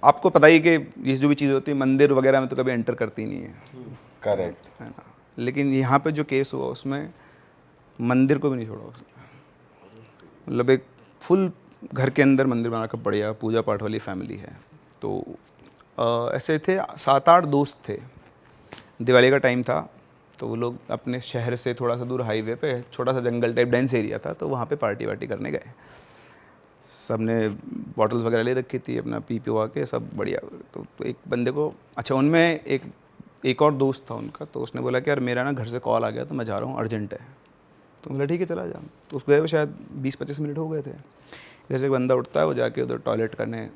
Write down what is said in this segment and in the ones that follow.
आपको पता ही कि ये जो भी चीज़ होती है मंदिर वगैरह में तो कभी एंटर करती नहीं है। करेक्ट है ना। लेकिन यहाँ पे जो केस हुआ उसमें मंदिर को भी नहीं छोड़ा उसने। मतलब एक फुल घर के अंदर मंदिर बना कर बढ़िया पूजा पाठ वाली फैमिली है। तो ऐसे थे 7-8 दोस्त थे। दिवाली का टाइम था तो वो लोग अपने शहर से थोड़ा सा दूर हाईवे पे छोटा सा जंगल टाइप डेंस एरिया था, तो वहाँ पे पार्टी वार्टी करने गए। सब ने बॉटल्स वगैरह ले रखी थी, अपना पी पीवा के सब बढ़िया। तो एक बंदे को, अच्छा उनमें एक और दोस्त था उनका, तो उसने बोला कि यार मेरा ना घर से कॉल आ गया तो मैं जा रहा हूँ, अर्जेंट है। तो बोला ठीक है चला जा। तो उसको गए वो शायद 20-25 मिनट हो गए थे। इधर से एक बंदा उठता है, वो जाके उधर टॉयलेट करने,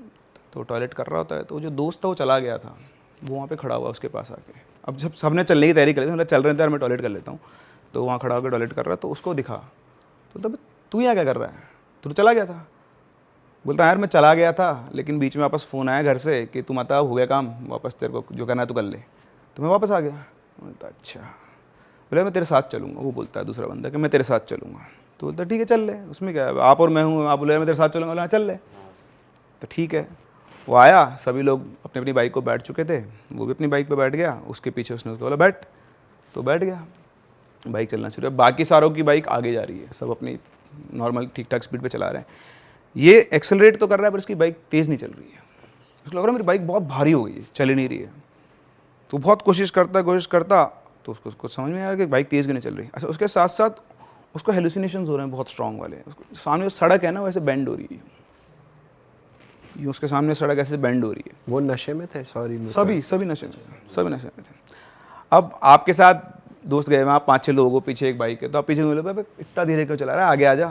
तो टॉयलेट कर रहा होता है। तो जो दोस्त था वो चला गया था, वो वहाँ पे खड़ा हुआ उसके पास आके। अब जब सबने चलने की तैयारी कर ली थी, मतलब चल रहे थे यार मैं टॉयलेट कर लेता हूँ, तो वहाँ खड़ा होकर टॉयलेट कर रहा, तो उसको दिखा। तो तब तू यहाँ क्या कर रहा है, तू तो चला गया था। बोलता यार मैं चला गया था, लेकिन बीच में वापस फ़ोन आया घर से कि तुम आता हो गया काम, वापस तेरे को जो करना है तो कर ले, तो मैं वापस आ गया। बोलता अच्छा। बोले मैं तेरे साथ चलूँगा। वो बोलता है दूसरा बंदा कि मैं तेरे साथ चलूँगा। तो बोलता ठीक है चल ले, उसमें क्या है, आप और मैं हूँ। आप बोले मैं तेरे साथ चलूँगा, बोला चल ले। तो ठीक है, वो आया, सभी लोग अपनी अपनी बाइक को बैठ चुके थे, वो भी अपनी बाइक पे बैठ गया, उसके पीछे उसने उसको बोला बैठ, तो बैठ गया। बाइक चलना शुरू है, बाकी सारों की बाइक आगे जा रही है, सब अपनी नॉर्मल ठीक ठाक स्पीड पे चला रहे हैं। ये एक्सेलरेट तो कर रहा है पर इसकी बाइक तेज़ नहीं चल रही है। उसको लग रहा है मेरी बाइक बहुत भारी हो गई है, चल ही नहीं रही है। तो बहुत कोशिश करता, तो उसको समझ में आ रहा कि बाइक तेज़ क्यों नहीं चल रही। अच्छा उसके साथ साथ उसको हेलुसिनेशंस हो रहे हैं बहुत स्ट्रॉन्ग वाले। उसको सामने जो सड़क है ना वैसे बेंड हो रही है, यूँ उसके सामने सड़क ऐसे बेंड हो रही है। वो नशे में थे? सॉरी सभी नशे में थे। अब आपके साथ दोस्त गए वहाँ 5-6 लोगों को, पीछे एक बाइक है, तो आप पीछे बोले भाई इतना धीरे क्यों चला रहा है, आगे आ जा।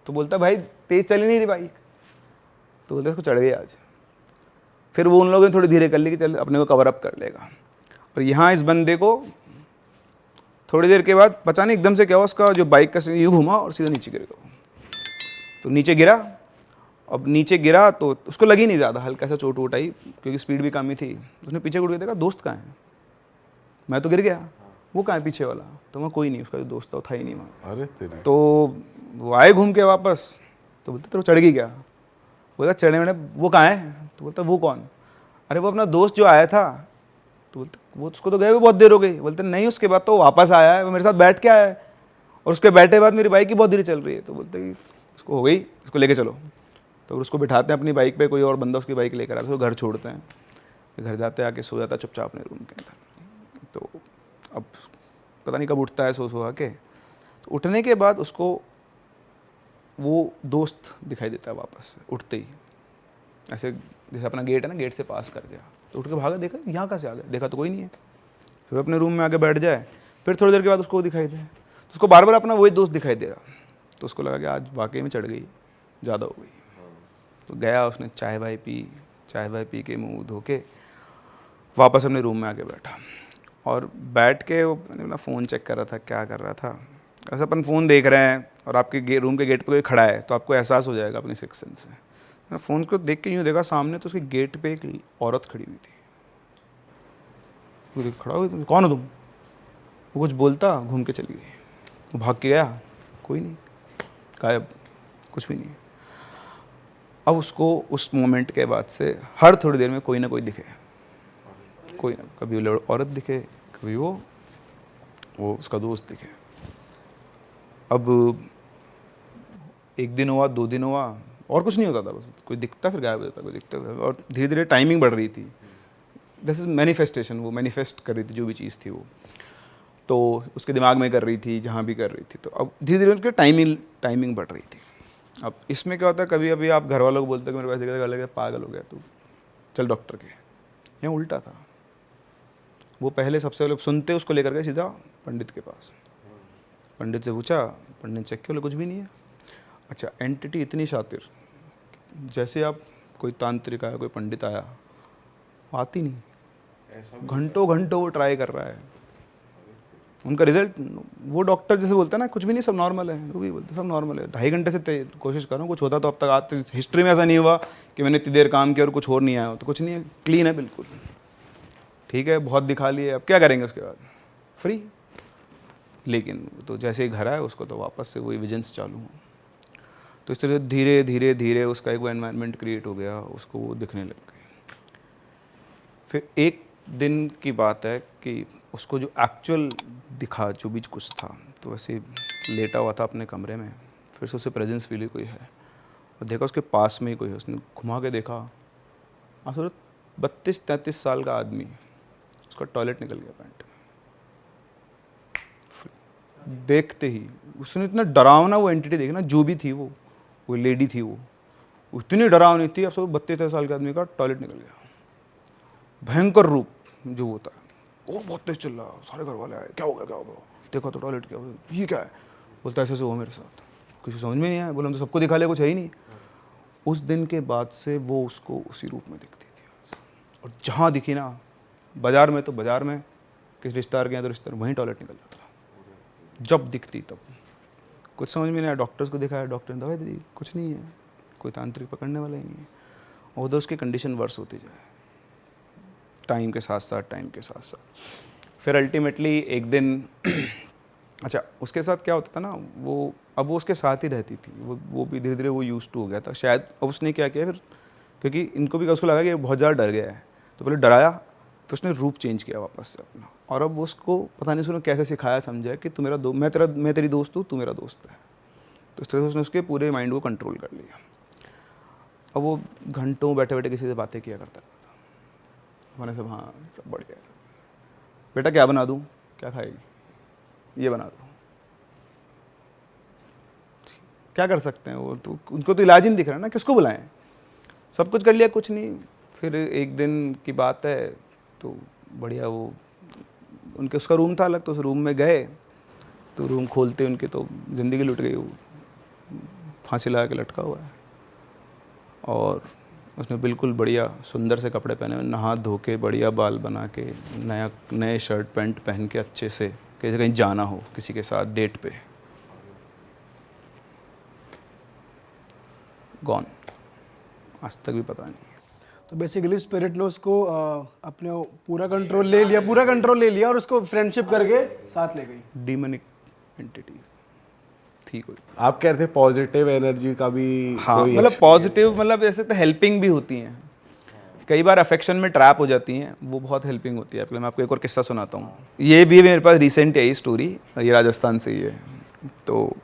तो बोलता भाई तेज़ चल ही नहीं रही बाइक। तो बोलते उसको चढ़ गई आज। फिर वो उन लोगों ने थोड़ी धीरे कर ली कि चल अपने को कवर अप कर लेगा। और यहाँ इस बंदे को थोड़ी देर के बाद पता नहीं एकदम से क्या हुआ, उसका जो बाइक का यूँ घुमा और सीधा नीचे गिर गया। तो नीचे गिरा। अब नीचे गिरा तो उसको लगी नहीं ज़्यादा, हल्का सा चोट वोट आई क्योंकि स्पीड भी कम ही थी। उसने पीछे मुड़ के देखा दोस्त कहाँ है, मैं तो गिर गया, वो कहाँ है पीछे वाला। तो मैं कोई नहीं, उसका जो दोस्त था ही नहीं वहाँ। अरे तेरे। तो वो आए घूम के वापस, तो बोलते तेरे चढ़ गई क्या। बोलता चढ़ने मैंने, वो कहाँ है। तो बोलता वो कौन। अरे वो अपना दोस्त जो आया था। तो बोलते वो उसको तो गए हुए बहुत देर हो गई। बोलते नहीं उसके बाद तो वापस आया है, वो मेरे साथ बैठ के आया है, और उसके बैठे बाद मेरी बाइक ही बहुत धीरे चल रही है। तो बोलते कि उसको हो गई, उसको लेके चलो। तो उसको बिठाते हैं अपनी बाइक पे, कोई और बंदा उसकी बाइक लेकर आता है, उसको घर छोड़ते हैं। घर जाते आके सो जाता है चुपचाप अपने रूम के अंदर। तो अब पता नहीं कब उठता है सो आके। तो उठने के बाद उसको वो दोस्त दिखाई देता है वापस से उठते ही, ऐसे जैसे अपना गेट है ना, गेट से पास कर गया। तो उठ के भागा, देखा यहाँ कहाँ से आ गया, देखा तो कोई नहीं है। फिर अपने रूम में आके बैठ जाए, फिर थोड़ी देर के बाद उसको दिखाई दे, तो उसको बार बार अपना वही दोस्त दिखाई दे रहा। तो उसको लगा कि आज वाकई में चढ़ गई, ज़्यादा हो गई। तो गया, उसने चाय वाय पी के मुँह धो के वापस अपने रूम में आके बैठा। और बैठ के वो अपना फ़ोन चेक कर रहा था, क्या कर रहा था। ऐसा अपन फ़ोन देख रहे हैं और आपके रूम के गेट पे कोई खड़ा है तो आपको एहसास हो जाएगा अपनी सिक्स सेंस से। मैं फ़ोन को देख के यूँ देखा सामने, तो उसके गेट पे एक औरत खड़ी हुई थी। वो खड़ा हुई, तुम कौन हो तुम। वो कुछ बोलता, घूम के चली गई। वो भाग के गया, कोई नहीं, गायब, कुछ भी नहीं। अब उसको उस मोमेंट के बाद से हर थोड़ी देर में कोई ना कोई दिखे, कोई ना, कभी वो औरत दिखे, कभी वो उसका दोस्त दिखे। अब 1 दिन हुआ, 2 दिन हुआ, और कुछ नहीं होता था, बस कोई दिखता फिर गायब हो जाता, कोई दिखता। और धीरे धीरे टाइमिंग बढ़ रही थी। दिस इज़ मैनिफेस्टेशन, वो मैनिफेस्ट कर रही थी जो भी चीज़ थी वो, तो उसके दिमाग में कर रही थी, जहाँ भी कर रही थी। तो अब धीरे धीरे उनकी टाइमिंग बढ़ रही थी। अब इसमें क्या होता है, कभी अभी आप घर वालों को बोलते हो कि मेरे पास देखा लगे पागल हो गया तू, चल डॉक्टर के। यहाँ उल्टा था, वो पहले सबसे पहले सुनते उसको लेकर गए सीधा पंडित के पास। पंडित से पूछा, पंडित ने चेक किया, बोले कुछ भी नहीं है। अच्छा, एंटिटी इतनी शातिर, जैसे आप कोई तांत्रिक आया, कोई पंडित आया, आती नहीं, घंटों वो ट्राई कर रहा है। उनका रिजल्ट, वो डॉक्टर जैसे बोलता है ना कुछ भी नहीं, सब नॉर्मल है, वो भी बोलते सब नॉर्मल है। 2.5 घंटे से कोशिश कर रहा हूँ, कुछ होता तो अब तक आते, हिस्ट्री में ऐसा नहीं हुआ कि मैंने इतनी देर काम किया और कुछ और नहीं आया हो। तो कुछ नहीं है, क्लीन है बिल्कुल, ठीक है, बहुत दिखा लिए, अब क्या करेंगे उसके बाद, फ्री। लेकिन तो जैसे ही घर आया उसको तो वापस से वही विजन्स चालू हो। तो इस तरह से धीरे धीरे उसका एक वो एनवायरनमेंट क्रिएट हो गया, उसको वो दिखने लग गए। फिर एक दिन की बात है कि उसको जो एक्चुअल दिखा जो भी कुछ था, तो वैसे लेटा हुआ था अपने कमरे में, फिर से उसे प्रेजेंस फील हुई कोई है, और देखा उसके पास में ही कोई है। उसने घुमा के देखा, आप सोचो 32-33 साल का आदमी, उसका टॉयलेट निकल गया पैंट में। देखते ही उसने इतना डरावना वो एंटिटी देखी ना, जो भी थी वो लेडी थी, वो इतनी डरावनी थी। अब सब 32 साल के आदमी का टॉयलेट निकल गया, भयंकर रूप जो होता है। वो बहुत तेज चल रहा, सारे घर वाले आए, क्या हो गया क्या हो गया, देखा तो टॉयलेट क्या हुआ, ये क्या है, बोलता ऐसे से हुआ मेरे साथ, किसी समझ में नहीं आया। बोला हम तो सबको दिखा लिया, कुछ है ही नहीं। उस दिन के बाद से वो उसको उसी रूप में दिखती थी, और जहाँ दिखी ना, बाजार में तो बाजार में, किसी रिश्तेदार के यहाँ तो रिश्तेदार, वहीं टॉयलेट निकल जाता था जब दिखती तब। कुछ समझ में नहीं आया, डॉक्टर्स को दिखाया, डॉक्टर ने दवाई दी, कुछ नहीं है, कोई तांत्रिक पकड़ने वाला ही नहीं है। और उधर उसकी कंडीशन वर्स होती जाए टाइम के साथ साथ। फिर अल्टीमेटली एक दिन अच्छा, उसके साथ क्या होता था ना, अब वो उसके साथ ही रहती थी, वो भी धीरे धीरे वो यूज टू हो गया था शायद। अब उसने क्या किया फिर, क्योंकि इनको भी उसको लगा कि बहुत ज़्यादा डर गया है, तो पहले डराया, फिर उसने रूप चेंज किया वापस से अपना। और अब उसको पता नहीं उसने कैसे सिखाया समझाया कि तू मेरा मैं तेरी दोस्त हूँ, तू मेरा दोस्त है। तो इस तरह से उसने उसके पूरे माइंड को कंट्रोल कर लिया। अब वो घंटों बैठे बैठे किसी से बातें किया करता था, मैंने सब हाँ सब बढ़िया है, बेटा क्या बना दूँ, क्या खाएगी, ये बना दो, क्या कर सकते हैं वो तो, उनको तो इलाज ही नहीं दिख रहा ना, किसको बुलाएं, सब कुछ कर लिया, कुछ नहीं। फिर एक दिन की बात है, तो बढ़िया वो उनके उसका रूम था अलग, तो उस रूम में गए, तो रूम खोलते उनके तो ज़िंदगी लुट गई। वो फांसी लगा के लटका हुआ है, और उसने बिल्कुल बढ़िया सुंदर से कपड़े पहने हुए, नहा धो के बढ़िया बाल बना के, नए शर्ट पैंट पहन के अच्छे से, कहीं जाना हो किसी के साथ डेट पे, गॉन, आज तक भी पता नहीं। तो बेसिकली स्पिरिट ने उसको अपने पूरा कंट्रोल ले लिया और उसको फ्रेंडशिप करके साथ ले गई। डीमनिक एंटिटी थी कोई। आप कह रहे थे पॉजिटिव एनर्जी का भी हाँ, कोई मतलब पॉजिटिव, मतलब ऐसे तो हेल्पिंग भी होती हैं, कई बार अफेक्शन में ट्रैप हो जाती हैं, वो बहुत हेल्पिंग होती है। मैं आपको एक और किस्सा सुनाता हूँ, ये भी मेरे पास रिसेंट है स्टोरी, ये राजस्थान से ही है। तो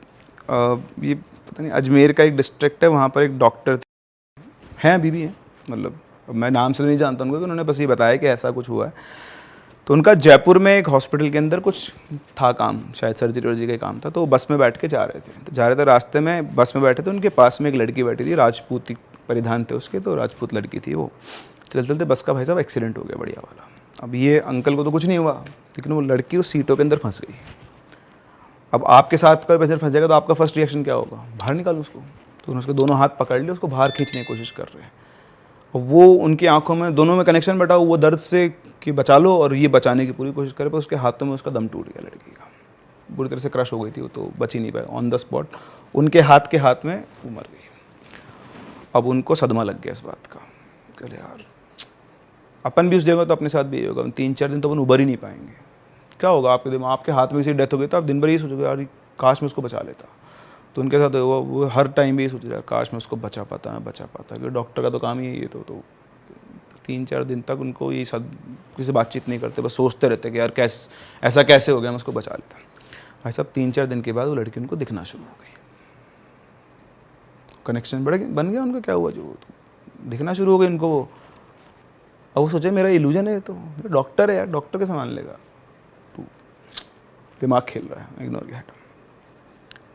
ये पता नहीं अजमेर का एक डिस्ट्रिक्ट है, वहाँ पर एक डॉक्टर हैं, अभी भी हैं, मतलब मैं नाम से तो नहीं जानता उनको, उन्होंने बस ये बताया कि ऐसा कुछ हुआ है। तो उनका जयपुर में एक हॉस्पिटल के अंदर कुछ था काम, शायद सर्जरी वर्जरी का काम था, तो वो बस में बैठ के जा रहे थे, रास्ते में बस में बैठे थे, उनके पास में एक लड़की बैठी थी, राजपूती परिधान थे उसके, तो राजपूत लड़की थी वो। चलते चलते बस का भाई साहब एक्सीडेंट हो गया बढ़िया वाला। अब ये अंकल को तो कुछ नहीं हुआ, लेकिन वो लड़की उस सीटों के अंदर फंस गई। अब आपके साथ कोई पैसेंजर फंस जाएगा तो आपका फर्स्ट रिएक्शन क्या होगा, बाहर निकालो उसको। तो उन्होंने उसके दोनों हाथ पकड़ लिए, उसको बाहर खींचने की कोशिश कर रहे हैं, और वो उनकी आंखों में दोनों में कनेक्शन बैठा, वो दर्द से कि बचा लो, और ये बचाने की पूरी कोशिश करे, पर उसके हाथों में उसका दम टूट गया लड़की का, बुरी तरह से क्रश हो गई थी वो, तो बच ही नहीं पाया, ऑन द स्पॉट उनके हाथ में वो मर गई। अब उनको सदमा लग गया इस बात का, कह यार अपन भी उस जगह तो अपने साथ भी यही होगा, 3-4 दिन तो अपन उबर ही नहीं पाएंगे, क्या होगा आपके दिमाग, आपके हाथ में किसी डेथ हो गई तो आप दिन भर यही सोचोगे यार काश मैं उसको बचा लेता। तो उनके साथ वो हर टाइम भी यही सोच रहा काश मैं उसको बचा पाता, क्योंकि डॉक्टर का तो काम ही है ये। तो 3-4 दिन तक उनको ये सब किसी से बातचीत नहीं करते, बस सोचते रहते कि यार ऐसा कैसे हो गया, मैं उसको बचा लेता। भाई साहब 3-4 दिन के बाद वो लड़की उनको दिखना शुरू हो गई, कनेक्शन बन गया उनका, क्या हुआ जो दिखना शुरू हो गई उनको वो। अब वो सोचे मेरा इल्यूजन है, तो डॉक्टर है यार, डॉक्टर के सामान लेगा, तो दिमाग खेल रहा है, इग्नोर किया।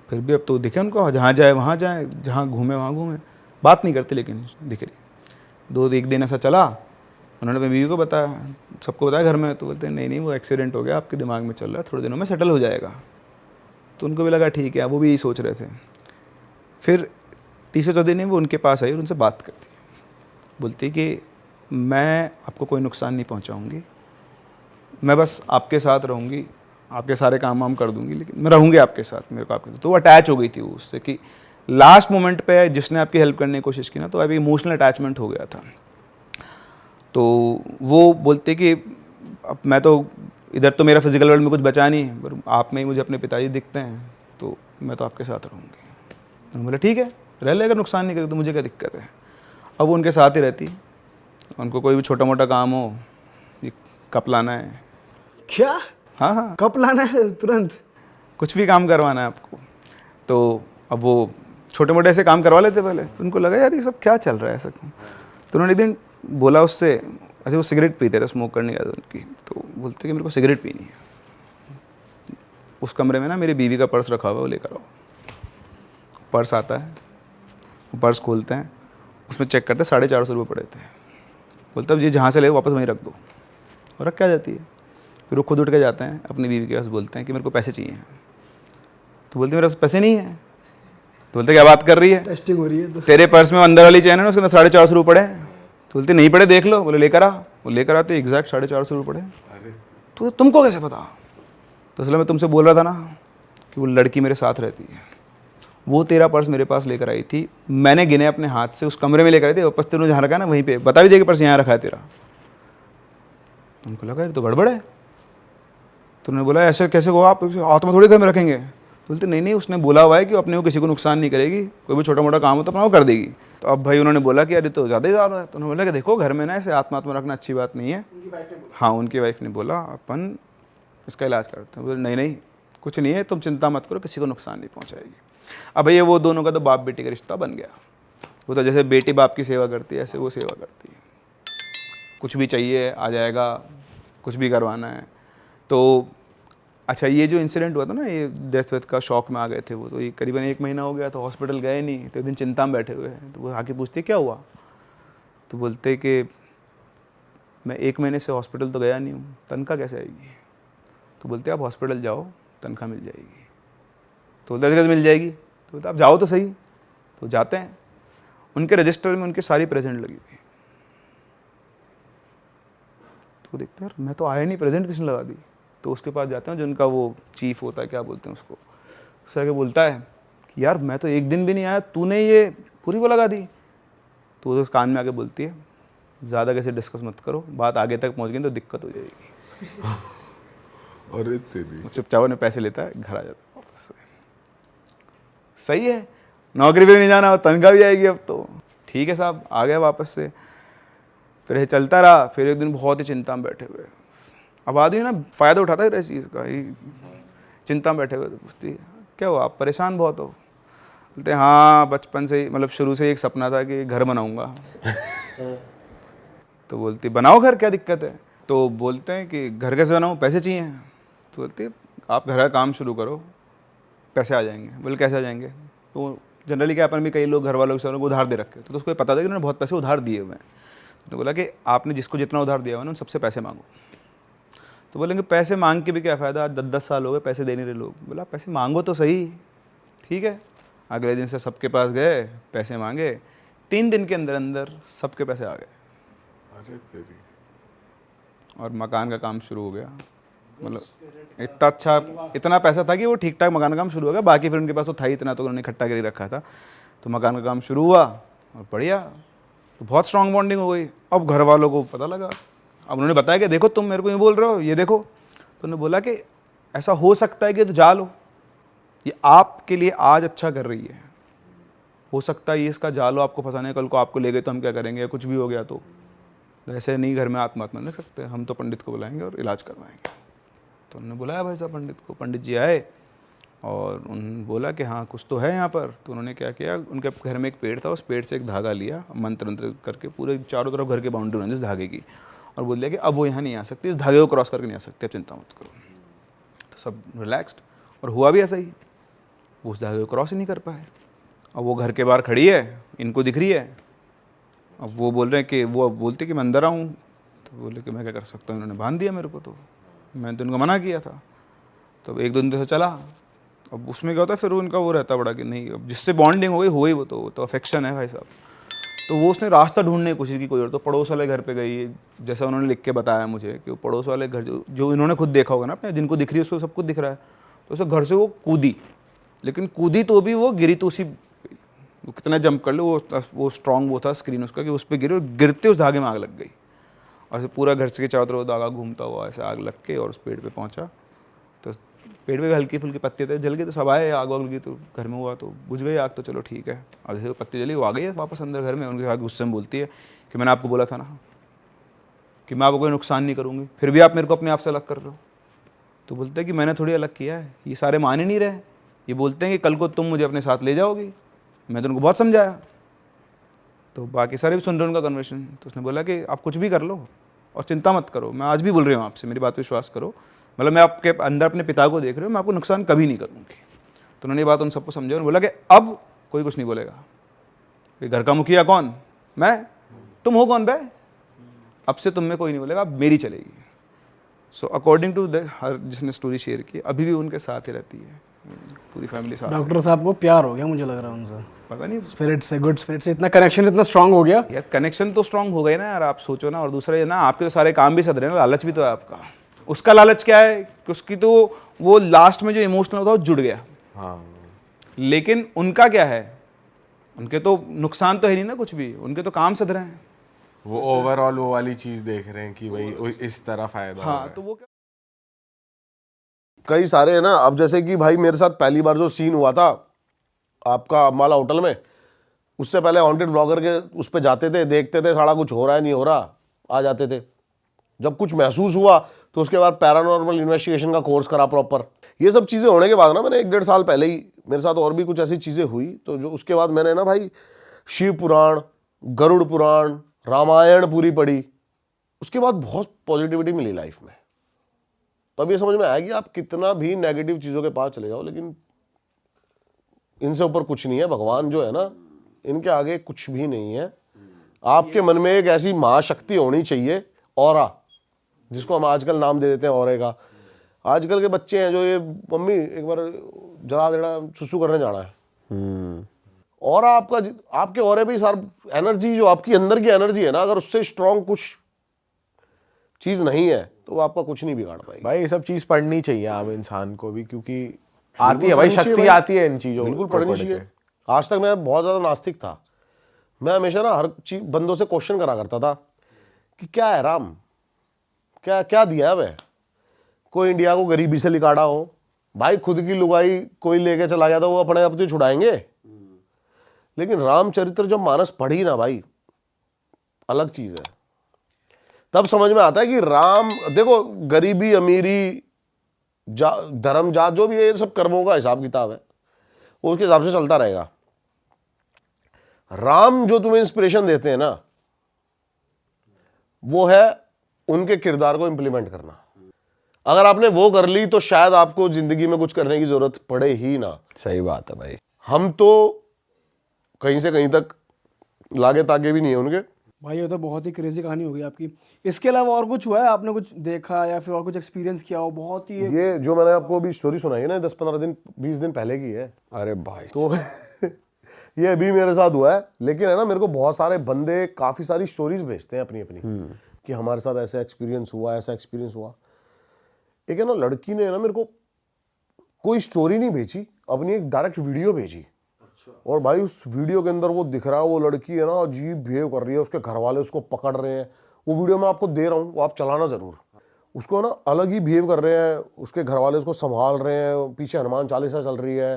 फिर भी अब तो दिखे उनको, जहाँ जाए वहाँ जाए, जहाँ घूमे वहाँ घूमे, बात नहीं करते लेकिन दिख रही। एक दिन ऐसा चला, उन्होंने अपनी बीवी को बताया, सबको बताया घर में, तो बोलते हैं नहीं वो एक्सीडेंट हो गया, आपके दिमाग में चल रहा है, थोड़े दिनों में सेटल हो जाएगा। तो उनको भी लगा ठीक है, वो भी यही सोच रहे थे। फिर तीसरे चौथे दिन वो उनके पास आई और उनसे बात करती, बोलती कि मैं आपको कोई नुकसान नहीं पहुंचाऊंगी, मैं बस आपके साथ रहूंगी, आपके सारे काम वाम कर दूंगी, लेकिन मैं रहूंगी आपके साथ, मेरे को आपके साथ। तो वो अटैच हो गई थी उससे, कि लास्ट मोमेंट पे जिसने आपकी हेल्प करने की कोशिश की ना, तो अभी इमोशनल अटैचमेंट हो गया था। तो वो बोलते कि अब मैं तो इधर तो मेरा फिजिकल वर्ल्ड में कुछ बचा नहीं है, पर आप में ही मुझे अपने पिताजी दिखते हैं, तो मैं तो आपके साथ रहूँगी। उन्होंने बोला ठीक है रह ले, अगर नुकसान नहीं करे तो मुझे क्या दिक्कत है। अब वो उनके साथ ही रहती, उनको कोई भी छोटा मोटा काम हो कप लाना है। क्या? हाँ हाँ, कप लाना है तुरंत? कुछ भी काम करवाना है आपको। तो अब वो छोटे मोटे ऐसे काम करवा लेते पहले, फिर उनको लगा यार ये सब क्या चल रहा है ऐसा। तो उन्होंने एक दिन बोला उससे, ऐसे वो सिगरेट पीते थे, स्मोक करने की आदत उनकी, तो बोलते कि मेरे को सिगरेट पीनी है। उस कमरे में ना मेरी बीवी का पर्स रखा हुआ है, वो लेकर आओ। पर्स आता है, वो पर्स खोलते हैं, उसमें चेक करते 450 रुपये पड़े थे। बोलते अब ये जहाँ से ले वापस वहीं रख दो, और रख क्या जाती है। फिर वो खुद उठ के जाते हैं अपनी बीवी के पास, बोलते हैं कि मेरे को पैसे चाहिए। तो बोलते मेरे पास पैसे नहीं है। तो बोलते क्या बात कर रही है, टेस्टिंग हो रही है तो। तेरे पर्स में अंदर वाली चैन है ना, उसके अंदर 450 रुपये पड़े हैं। तो बोलते नहीं पड़े, देख लो। बोले लेकर आ। वो लेकर आते एग्जैक्ट 450 रुपये पड़े। तो तुमको कैसे पता? तो इसलिए मैं तुमसे बोल रहा था ना कि वो लड़की मेरे साथ रहती है, वो तेरा पर्स मेरे पास लेकर आई थी, मैंने गिने अपने हाथ से, उस कमरे में लेकर आई थी, वापस तेरे जहाँ रखा है ना वहीं पे, बता भी दे कि पर्स यहाँ रखा है तेरा। तुमको लगा ये तो गड़बड़ है। तो उन्होंने बोला ऐसे कैसे हो आप, हाथ में थोड़ी घर में रखेंगे। तो बोलते नहीं नहीं, उसने बोला हुआ है कि अपने को किसी को नुकसान नहीं करेगी, कोई भी छोटा मोटा काम हो तो अपना वो कर देगी। तो अब भाई उन्होंने बोला कि अरे तो ज़्यादा ही ज़्यादा है। तो उन्होंने बोला कि देखो घर में ना ऐसे आत्मा रखना अच्छी बात नहीं है। हाँ, उनकी वाइफ ने बोला अपन इसका इलाज करते हैं। बोले नहीं नहीं कुछ नहीं है, तुम चिंता मत करो, किसी को नुकसान नहीं पहुँचाएगी। अब भैया वो दोनों का तो बाप बेटी का रिश्ता बन गया। वो तो जैसे बेटी बाप की सेवा करती है ऐसे वो सेवा करती है, कुछ भी चाहिए आ जाएगा, कुछ भी करवाना है। तो अच्छा, ये जो इंसिडेंट हुआ था ना, ये डेथ वेथ का शौक में आ गए थे वो, तो ये करीबन 1 महीना हो गया, तो हॉस्पिटल गए नहीं। तो एक दिन चिंता में बैठे हुए हैं, तो वो आके पूछते क्या हुआ। तो बोलते कि मैं 1 महीने से हॉस्पिटल तो गया नहीं हूँ, तनख्वाह कैसे आएगी। तो बोलते आप हॉस्पिटल जाओ, तनख्वाह मिल जाएगी। तो बोलते कैसे मिल जाएगी। तो बोलते आप जाओ तो सही। तो जाते हैं, उनके रजिस्टर में उनके सारी प्रेजेंट लगी हुई। तो देखते यार मैं तो आया नहीं, प्रेजेंट किसने लगा दी। तो उसके पास जाते हैं जो उनका वो चीफ होता है, क्या बोलते हैं उसको, उससे आके बोलता है कि यार मैं तो 1 दिन भी नहीं आया, तूने ये पूरी वो लगा दी। तो वो कान में आके बोलती है ज़्यादा कैसे डिस्कस मत करो, बात आगे तक पहुंच गई तो दिक्कत हो जाएगी। अरे तेरी। चुपचाप ने पैसे लेता है, घर आ जाता है वापस से। सही है, नौकरी पे भी नहीं जाना, तनख्वाह भी आएगी अब तो। ठीक है साहब, आ गया वापस से। फिर ये चलता रहा। फिर एक दिन बहुत ही चिंता में बैठे हुए, अब आदमी ना फ़ायदा उठाता है इस चीज़ का, चिंता में बैठे हुए। तो पूछती है क्या हुआ, आप परेशान बहुत हो। बोलते हाँ बचपन से ही, मतलब शुरू से ही एक सपना था कि घर बनाऊंगा। तो बोलती बनाओ घर, क्या दिक्कत है। तो बोलते हैं कि घर कैसे बनाऊँ, पैसे चाहिए। तो बोलती आप घर का काम शुरू करो, पैसे आ जाएंगे। बोले कैसे आ जाएंगे। तो जनरली क्या अपन भी कई लोग घर वालों से उधार दे रखे, तो उसको पता था कि उन्होंने बहुत पैसे उधार दिए हुए हैं। तो बोला कि आपने जिसको जितना उधार दिया हुआ है ना उन सबसे पैसे मांगो। तो बोलेंगे पैसे मांग के भी क्या फ़ायदा, आज 10-10 साल हो गए पैसे दे नहीं रहे लोग। बोला पैसे मांगो तो सही। ठीक है, अगले दिन से सबके पास गए, पैसे मांगे, 3 दिन के अंदर अंदर सबके पैसे आ गए। अरे तेरी। और मकान का काम शुरू हो गया। मतलब इतना अच्छा, इतना पैसा था कि वो ठीक ठाक मकान का काम शुरू हो गया। बाकी फिर उनके पास तो था ही इतना, तो उन्होंने इकट्ठा कर रखा था। तो मकान का काम शुरू हुआ और बढ़िया, तो बहुत स्ट्रॉन्ग बॉन्डिंग हो गई। अब घर वालों को पता लगा, अब उन्होंने बताया कि देखो तुम मेरे को ये बोल रहे हो, ये देखो। तो उन्होंने बोला कि ऐसा हो सकता है कि तो जा लो, ये आपके लिए आज अच्छा कर रही है, हो सकता है ये इसका जा लो, आपको फंसाने, कल को आपको ले गए तो हम क्या करेंगे, कुछ भी हो गया तो ऐसे नहीं घर में आत्मा नहीं रख सकते, हम तो पंडित को बुलाएंगे और इलाज करवाएंगे। तो उन्होंने बुलाया भाई साहब पंडित को। पंडित जी आए और उन्होंने बोला कि हाँ कुछ तो है यहाँ पर। तो उन्होंने क्या किया, उनके घर में एक पेड़ था, उस पेड़ से एक धागा लिया, मंत्र मंत्र करके पूरे चारों तरफ घर की बाउंड्री बनाई उस धागे की, और बोल दिया कि अब वो यहाँ नहीं आ सकती, इस धागे को क्रॉस करके नहीं आ सकती, अब चिंता मत करो। तो सब रिलैक्स्ड, और हुआ भी ऐसा ही, वो उस धागे को क्रॉस ही नहीं कर पाए। अब वो घर के बाहर खड़ी है, इनको दिख रही है। अब वो बोल रहे हैं कि वो बोलते कि मैं अंदर आऊँ। तो बोले कि मैं क्या कर सकता हूँ, इन्होंने बांध दिया मेरे को, तो मैंने तो उनको मना किया था। तो 1-2 दिन से चला। अब उसमें क्या होता है फिर उनका वो रहता बड़ा कि नहीं, अब जिससे बॉन्डिंग हो गई हो गई, वो तो अफेक्शन है भाई साहब। तो वो उसने रास्ता ढूंढने की कोशिश की कोई और, तो पड़ोस वाले घर पे गई, जैसा उन्होंने लिख के बताया मुझे कि वो पड़ोस वाले घर जो इन्होंने खुद देखा होगा ना अपने, जिनको दिख रही है उसको सब कुछ दिख रहा है। तो उसे घर से वो कूदी, लेकिन कूदी तो भी वो गिरी तो उसी, वो कितना जंप कर लो, वो स्ट्रॉन्ग वो था स्क्रीन उसका कि उस पर गिरे, और गिरते उस धागे में आग लग गई। और ऐसे पूरा घर से चारों तरफ धागा घूमता हुआ ऐसे आग लग के और उस पेड़ पे पहुंचा। तो पेड़ पे हल्की फुल्की पत्ते थे, जल गए। तो सब आए, आग वाग लगी तो घर में हुआ तो बुझ गई आग, तो चलो ठीक है। और जैसे पत्ती जली वो आ गई है वापस अंदर घर में। उनके आगे गुस्से में बोलती है कि मैंने आपको बोला था ना, कि मैं आपको कोई नुकसान नहीं करूँगी, फिर भी आप मेरे को अपने आप से अलग कर रहे हो। तो बोलते हैं कि मैंने थोड़ी अलग किया है, ये सारे मान ही नहीं रहे। ये बोलते हैं कि कल को तुम मुझे अपने साथ ले जाओगी, मैं तो उनको बहुत समझाया। तो बाकी सारे भी सुन रहे हैं उनका कन्वर्सेशन। तो उसने बोला कि आप कुछ भी कर लो और चिंता मत करो, मैं आज भी बोल रही हूँ आपसे, मेरी बात पे विश्वास करो, मतलब मैं आपके अंदर अपने पिता को देख रही हूँ, मैं आपको नुकसान कभी नहीं करूँगी। तो उन्होंने ये बात उन सबको समझा, उन्होंने बोला कि अब कोई कुछ नहीं बोलेगा। कि घर का मुखिया कौन? मैं। तुम हो कौन बे? अब से तुम में कोई नहीं बोलेगा, अब मेरी चलेगी। सो अकॉर्डिंग टू द हर जिसने स्टोरी शेयर की, अभी भी उनके साथ ही रहती है, पूरी फैमिली साथ है। डॉक्टर साहब को प्यार हो गया मुझे लग रहा है उनसे, पता नहीं स्पिरिट से, गुड स्पिरिट से इतना कनेक्शन इतना स्ट्रांग हो गया। यार, कनेक्शन तो स्ट्रांग हो गए ना यार, आप सोचो ना। और दूसरा ये ना, आपके तो सारे काम भी सध रहे हैं ना, लालच भी तो है आपका। उसका लालच क्या है कि उसकी तो वो लास्ट में जो इमोशनल होता है वो जुड़ गया। हाँ, लेकिन उनका क्या है, उनके तो नुकसान तो है नहीं ना कुछ भी, उनके तो काम सध रहे हैं। वो ओवरऑल वो वाली चीज देख रहे हैं कि भाई इस तरह फायदा हो रहा हाँ, है। तो वो क्या, कई सारे है ना। अब जैसे कि भाई मेरे साथ पहली बार जो सीन हुआ था आपका अम्बाला होटल में, उससे पहले हॉन्टेड ब्लॉगर के उस पर जाते थे, देखते थे सारा कुछ हो रहा है नहीं हो रहा, आ जाते थे। जब कुछ महसूस हुआ तो उसके बाद पैरानॉर्मल इन्वेस्टिगेशन का कोर्स करा प्रॉपर। ये सब चीज़ें होने के बाद ना, मैंने 1-1.5 साल पहले ही मेरे साथ और भी कुछ ऐसी चीज़ें हुई, तो जो उसके बाद मैंने ना भाई शिव पुराण, गरुड़ पुराण, रामायण पूरी पढ़ी। उसके बाद बहुत पॉजिटिविटी मिली लाइफ में। तब ये समझ में आया कि आप कितना भी नेगेटिव चीज़ों के पास चले जाओ, लेकिन इनसे ऊपर कुछ नहीं है। भगवान जो है ना, इनके आगे कुछ भी नहीं है। आपके मन में एक ऐसी महाशक्ति होनी चाहिए, ऑरा, जिसको हम आजकल नाम दे देते हैं ऑरे का। आजकल के बच्चे हैं जो ये, मम्मी एक बार जरा देना सुसु करने जाना है, और आपका आपके ऑरे भी सार एनर्जी, जो आपकी अंदर की एनर्जी है ना, अगर उससे स्ट्रांग कुछ चीज नहीं है तो वो आपका कुछ नहीं बिगाड़ पाएगी। भाई ये सब चीज पढ़नी चाहिए आम इंसान को भी, क्योंकि आती है भाई, पढ़नी चाहिए शक्ति भाई। आती है इन चीजों बिल्कुल को पढ़नी पढ़ चाहिए। के। आज तक मैं बहुत ज्यादा नास्तिक था। मैं हमेशा ना हर चीज बंदों से क्वेश्चन करा करता था कि क्या है राम, क्या क्या दिया है वह। कोई इंडिया को गरीबी से लिकाड़ा हो, भाई खुद की लुगाई कोई लेके चला गया तो वो अपने आप तो छुड़ाएंगे। लेकिन रामचरित्र जब मानस पढ़ी ना भाई, अलग चीज है। तब समझ में आता है कि राम, देखो गरीबी अमीरी धर्म जात जो भी है, ये सब कर्मों का हिसाब किताब है, वो उसके हिसाब से चलता रहेगा। राम जो तुम्हें इंस्पिरेशन देते हैं ना, वो है उनके किरदार को इंप्लीमेंट करना। अगर आपने वो कर ली तो शायद आपको जिंदगी में कुछ करने की जरूरत पड़े ही ना। सही बात है भाई। हम तो कहीं से कहीं तक लागे तागे भी नहीं है उनके। भाई ये तो बहुत ही क्रेजी कहानी होगी आपकी। इसके अलावा और कुछ हुआ है, आपने कुछ देखा या फिर और कुछ एक्सपीरियंस किया हो? बहुत ही ये जो मैंने आपको अभी स्टोरी सुनाई है ना, 10-15 दिन 20 दिन पहले की है, अरे भाई तो ये अभी मेरे साथ हुआ है। लेकिन है ना, मेरे को बहुत सारे बंदे काफ़ी सारी स्टोरीज भेजते हैं अपनी अपनी, कि हमारे साथ ऐसा एक्सपीरियंस हुआ, ऐसा एक्सपीरियंस हुआ। एक है ना लड़की ने ना मेरे को कोई स्टोरी नहीं भेजी, अपनी एक डायरेक्ट वीडियो भेजी। और भाई उस वीडियो के अंदर वो दिख रहा है, वो लड़की है ना अजीब बिहेव कर रही है, उसके घर वाले उसको पकड़ रहे हैं। वो वीडियो मैं आपको दे रहा हूँ, वो आप चलाना ज़रूर। उसको ना अलग ही बिहेव कर रहे हैं, उसके घर वाले उसको संभाल रहे हैं, पीछे हनुमान चालीसा चल रही है,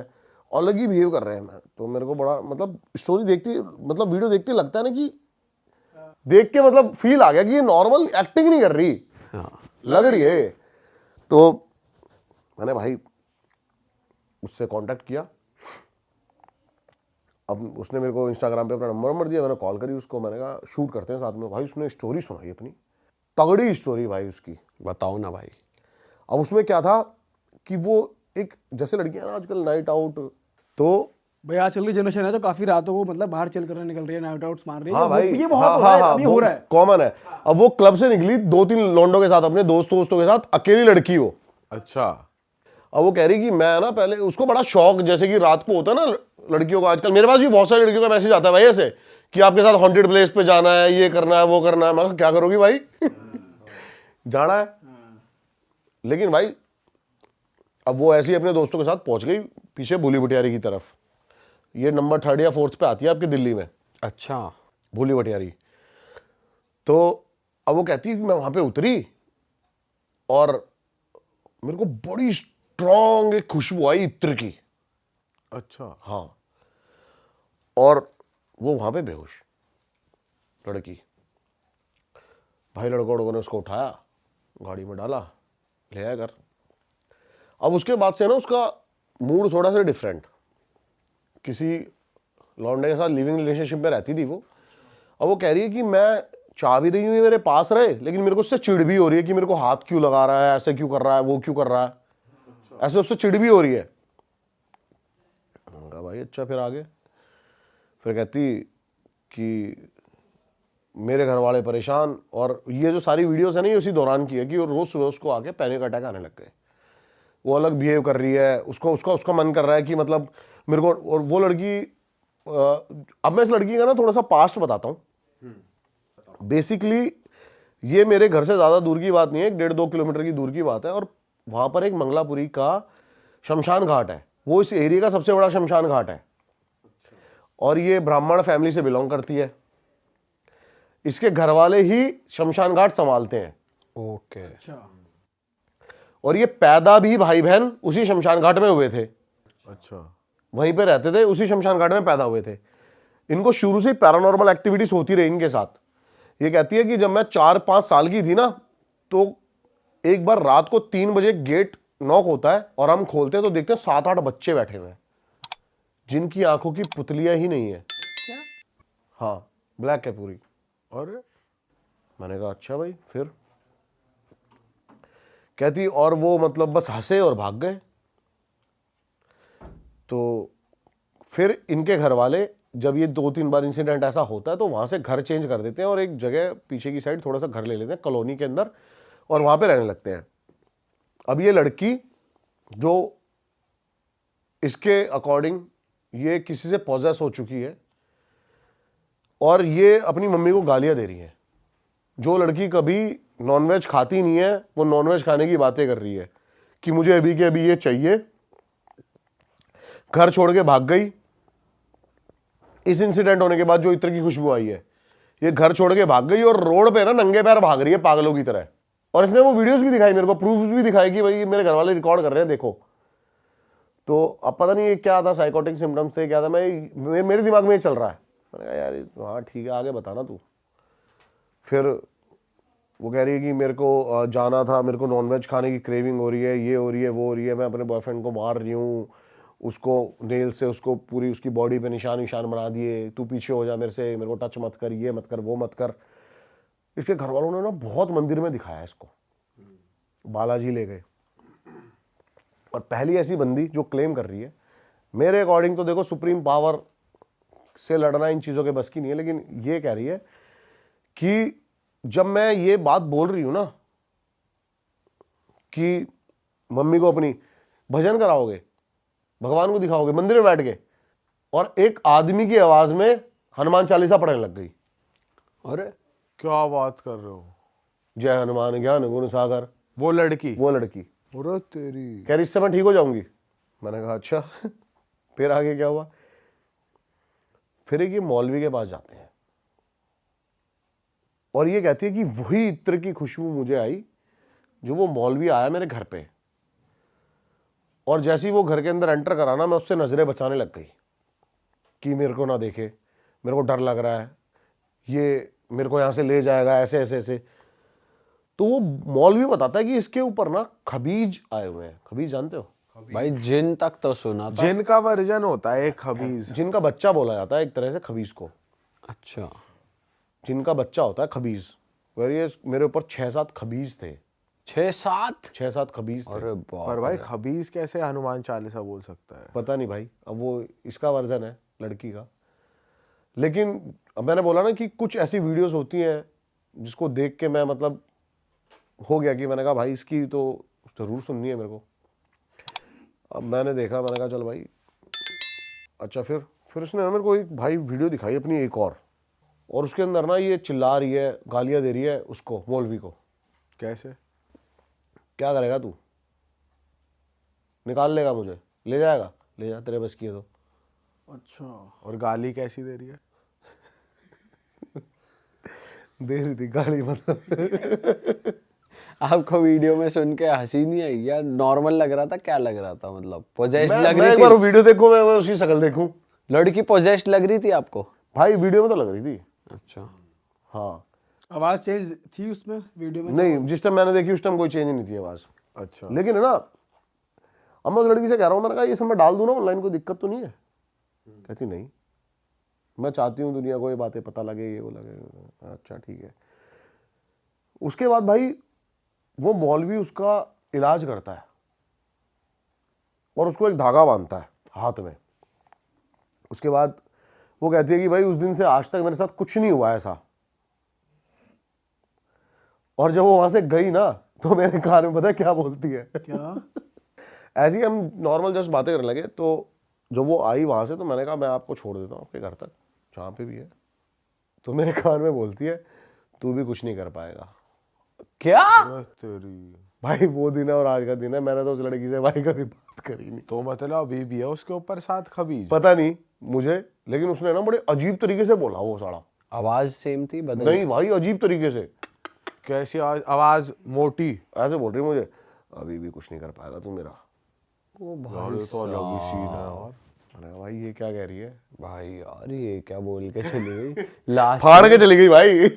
अलग ही बिहेव कर रहे हैं। मैं तो मेरे को बड़ा मतलब स्टोरी देखती, मतलब वीडियो देखते लगता है ना कि देख के मतलब फील आ गया कि ये नॉर्मल एक्टिंग नहीं कर रही, लग रही है। तो मैंने भाई उससे कांटेक्ट किया। अब उसने मेरे को इंस्टाग्राम पे अपना नंबर दिया, मैंने कॉल करी उसको, मैंने कहा शूट करते हैं साथ में। भाई उसने स्टोरी सुनाई अपनी, तगड़ी स्टोरी भाई उसकी। बताओ ना भाई। अब उसमें क्या था कि वो एक, जैसे लड़कियां ना आजकल नाइट आउट, तो भाई आजकल की जनरेशन है जो काफी रातों को मतलब बाहर चल कर निकल रही है, नाइट आउट्स मार रही है। हाँ भाई, ये बहुत हो रहा है, अब ये हो रहा है। कॉमन है। अब वो क्लब से निकली 2-3 लौंडों के साथ, अपने दोस्तों के साथ, अकेली लड़की वो। अच्छा। अब वो कह रही कि मैं ना, पहले उसको बड़ा शौक, जैसे कि रात को होता है ना लड़कियों का, आजकल मेरे पास भी बहुत सारी लड़कियों का मैसेज आता है भाई ऐसे कि आपके साथ हॉन्टेड प्लेस पे जाना है, ये करना है, वो करना है। मैं कहा क्या करोगी भाई जाना है। लेकिन भाई अब वो ऐसे ही अपने दोस्तों के साथ पहुंच गई पीछे भूली भटियारी की तरफ। ये नंबर 3rd या 4th पे आती है आपकी दिल्ली में, अच्छा। भूली भटियारी। तो अब वो कहती है कि मैं वहां पे उतरी और मेरे को बड़ी स्ट्रॉन्ग एक खुशबू आई इत्र की। अच्छा। हाँ, और वो वहां पे बेहोश लड़की। भाई लड़कों लोगों ने उसको उठाया, गाड़ी में डाला, ले आया घर। अब उसके बाद से ना उसका मूड थोड़ा सा डिफरेंट, किसी लौंडे के साथ लिविंग रिलेशनशिप में रहती थी वो। अब वो कह रही है कि मैं चाह भी रही हूँ ये मेरे पास रहे, लेकिन मेरे को उससे चिढ़ भी हो रही है कि मेरे को हाथ क्यों लगा रहा है, ऐसे क्यों कर रहा है, वो क्यों कर रहा है, ऐसे उससे चिढ़ भी हो रही है। कहा भाई अच्छा, फिर आगे फिर कहती कि मेरे घर वाले परेशान, और ये जो सारी वीडियोस है ना ये उसी दौरान की है कि रोज सुबह उसको आके पैनिक अटैक आने लग गए। वो अलग बिहेव कर रही है, उसको उसका उसका मन कर रहा है कि मतलब मेरे को। और वो लड़की, अब मैं इस लड़की का ना थोड़ा सा पास्ट बताता हूँ। बेसिकली ये मेरे घर से ज़्यादा दूर की बात नहीं है, 1.5-2 किलोमीटर की दूर की बात है। और वहाँ पर एक मंगलापुरी का शमशान घाट है, वो इस एरिया का सबसे बड़ा शमशान घाट है। और ये ब्राह्मण फैमिली से बिलोंग करती है। इसके घर वाले ही शमशान घाट संभालते हैं। ओके। अच्छा। और ये पैदा भी भाई बहन उसी शमशान घाट में हुए थे, अच्छा। वहीं पे रहते थे, उसी शमशान घाट में पैदा हुए थे। इनको शुरू से पैरानॉर्मल एक्टिविटीज होती रही इनके साथ। ये कहती है कि जब मैं 4-5 साल की थी ना, तो एक बार रात को 3 बजे गेट नॉक होता है और हम खोलते हैं तो देखते हैं 7-8 बच्चे बैठे हुए हैं जिनकी आंखों की पुतलियां ही नहीं है। क्या? हाँ, ब्लैक है पूरी। और मैंने कहा अच्छा भाई। फिर कहती और वो मतलब बस हंसे और भाग गए। तो फिर इनके घर वाले जब ये 2-3 बार इंसिडेंट ऐसा होता है तो वहाँ से घर चेंज कर देते हैं और एक जगह पीछे की साइड थोड़ा सा घर ले लेते हैं कॉलोनी के अंदर, और वहाँ पे रहने लगते हैं। अब ये लड़की जो इसके अकॉर्डिंग ये किसी से पॉजेस हो चुकी है और ये अपनी मम्मी को गालियाँ दे रही है। जो लड़की कभी नॉनवेज खाती नहीं है वो नॉनवेज खाने की बातें कर रही है कि मुझे अभी के अभी ये चाहिए। घर छोड़ के भाग गई। इस इंसिडेंट होने के बाद जो इत्र की खुशबू आई है, ये घर छोड़ के भाग गई और रोड पे ना नंगे पैर भाग रही है पागलों की तरह। और इसने वो वीडियोस भी दिखाई मेरे को, प्रूफ भी दिखाई कि भाई मेरे घर वाले रिकॉर्ड कर रहे हैं, देखो। तो अब पता नहीं ये क्या था, साइकोटिक सिम्टम्स थे क्या था, मेरे दिमाग में ये चल रहा है। मैंने कहा यार हाँ ठीक है, आगे बताना तू। फिर वो कह रही है कि मेरे को जाना था, मेरे को नॉनवेज खाने की क्रेविंग हो रही है, ये हो रही है, वो हो रही है, मैं अपने बॉयफ्रेंड को मार रही हूँ, उसको नेल से उसको पूरी उसकी बॉडी पे निशान बना दिए, तू पीछे हो जा मेरे से, मेरे को टच मत कर, ये मत कर, वो मत कर। इसके घर वालों ने ना बहुत मंदिर में दिखाया इसको, बालाजी ले गए। और पहली ऐसी बंदी जो क्लेम कर रही है, मेरे अकॉर्डिंग तो देखो सुप्रीम पावर से लड़ना इन चीज़ों के बस की नहीं है, लेकिन ये कह रही है कि जब मैं ये बात बोल रही हूँ ना कि मम्मी को अपनी भजन कराओगे, भगवान को दिखाओगे मंदिर में बैठ के, और एक आदमी की आवाज में हनुमान चालीसा पढ़ने लग गई। अरे क्या बात कर रहे हो? जय हनुमान ज्ञान गुण सागर। वो लड़की? वो लड़की अरे तेरी। कह रही इससे मैं ठीक हो जाऊंगी। मैंने कहा अच्छा। फिर आगे क्या हुआ? फिर एक ये मौलवी के पास जाते हैं और ये कहती है कि वही इत्र की खुशबू मुझे आई जो वो मौलवी आया मेरे घर पे, और जैसे ही वो घर के अंदर एंटर करा ना, मैं उससे नजरें बचाने लग गई कि मेरे को ना देखे, मेरे को डर लग रहा है, ये मेरे को यहाँ से ले जाएगा, ऐसे ऐसे ऐसे। तो वो मौलवी बताता है कि इसके ऊपर ना खबीज आए हुए हैं। खबीज जानते हो? भाई जिन तक तो सुना था। जिन का वर्जन होता है एक खबीज। जिनका बच्चा बोला जाता है एक तरह से खबीज को। अच्छा। जिनका बच्चा होता है खबीज। ये मेरे ऊपर 6-7 खबीज थे। 6-7 खबीज थे। अरे बाप पर भाई खबीज कैसे हनुमान चालीसा बोल सकता है? पता नहीं भाई, अब वो इसका वर्जन है लड़की का। लेकिन अब मैंने बोला ना कि कुछ ऐसी वीडियोस होती हैं जिसको देख के मैं मतलब हो गया कि मैंने कहा भाई इसकी तो जरूर सुननी है मेरे को। अब मैंने देखा, मैंने कहा चल भाई अच्छा। फिर उसने ना मेरे को एक भाई वीडियो दिखाई अपनी एक और उसके अंदर ना ये चिल्ला रही है, गालियां दे रही है उसको, मौलवी को। कैसे? क्या करेगा तू? निकाल लेगा मुझे, ले जाएगा, ले जा, तेरे बस की है तो। अच्छा। और गाली कैसी दे रही है? दे रही थी गाली मतलब। आपको वीडियो में सुन के हंसी नहीं आई या नॉर्मल लग रहा था? क्या लग रहा था? मतलब पोजेस्ड मैं लग एक रही बार थी? वीडियो देखूं, मैं उसकी शक्ल देखूं। लड़की पोजेस्ड लग रही थी आपको? भाई वीडियो में तो लग रही थी। अच्छा। हाँ, आवाज चेंज थी उसमें वीडियो में? नहीं, जिस टाइम मैंने देखी उस टाइम कोई चेंज नहीं थी आवाज। अच्छा। लेकिन है ना, अब मैं उस लड़की से कह रहा हूँ, मैंने कहा ये सब मैं डाल दूं ना ऑनलाइन, कोई दिक्कत तो नहीं है? कहती नहीं, मैं चाहती हूँ दुनिया को ये बातें पता लगे, ये वो लगे। अच्छा ठीक है। उसके बाद भाई वो मौलवी उसका इलाज करता है और उसको एक धागा बांधता है हाथ में। उसके बाद वो कहती है कि भाई उस दिन से आज तक मेरे साथ कुछ नहीं हुआ ऐसा। और जब वो वहां से गई ना तो मेरे कान में पता है क्या बोलती है? क्या? ऐसे ही हम नॉर्मल जस्ट बातें करने लगे, तो जब वो आई वहां से तो मैंने कहा मैं आपको छोड़ देता हूँ आपके घर तक, जहाँ पे भी है। तो मेरे कान में बोलती है तू भी कुछ नहीं कर पाएगा। क्या? तेरी। भाई वो दिन है और आज का दिन है, मैंने तो उस लड़की से भाई कभी बात करी नहीं। तो मतलब अभी भी है उसके ऊपर साथ खबीज? पता नहीं मुझे, लेकिन उसने ना बड़े अजीब तरीके से बोला वो साला। आवाज सेम थी, बदल? नहीं भाई, अजीब तरीके से। कैसी आवाज? मोटी? ऐसे बोल रही मुझे, अभी भी कुछ नहीं कर पाएगा तू मेरा। ओ यार ये तो अलग ही सीन है यार। मैंने कहा भाई ये क्या कह रही है? भाई यार ये क्या बोल के चली गई लास्ट? फाड़ के चली गई भाई।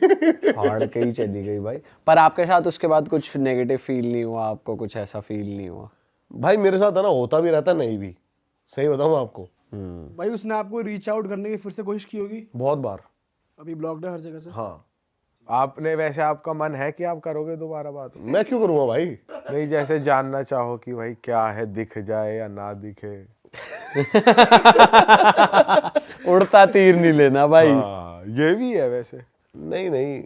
फाड़ के ही चली गई भाई। पर आपके साथ उसके बाद कुछ नेगेटिव फील नहीं हुआ आपको? कुछ ऐसा फील नहीं हुआ? भाई मेरे साथ है ना, होता भी रहता नहीं भी, सही बताऊं आपको। भाई उसने आपको रीच आउट करने की फिर से कोशिश की होगी? बहुत बार। अभी ब्लॉक्ड है हर जगह से? हाँ। आपने वैसे, आपका मन है कि आप करोगे दोबारा बात? मैं क्यों करूंगा भाई? नहीं, जैसे जानना चाहो कि भाई क्या है, दिख जाए या ना दिखे। उड़ता तीर नहीं लेना भाई। हाँ, ये भी है वैसे। नहीं नहीं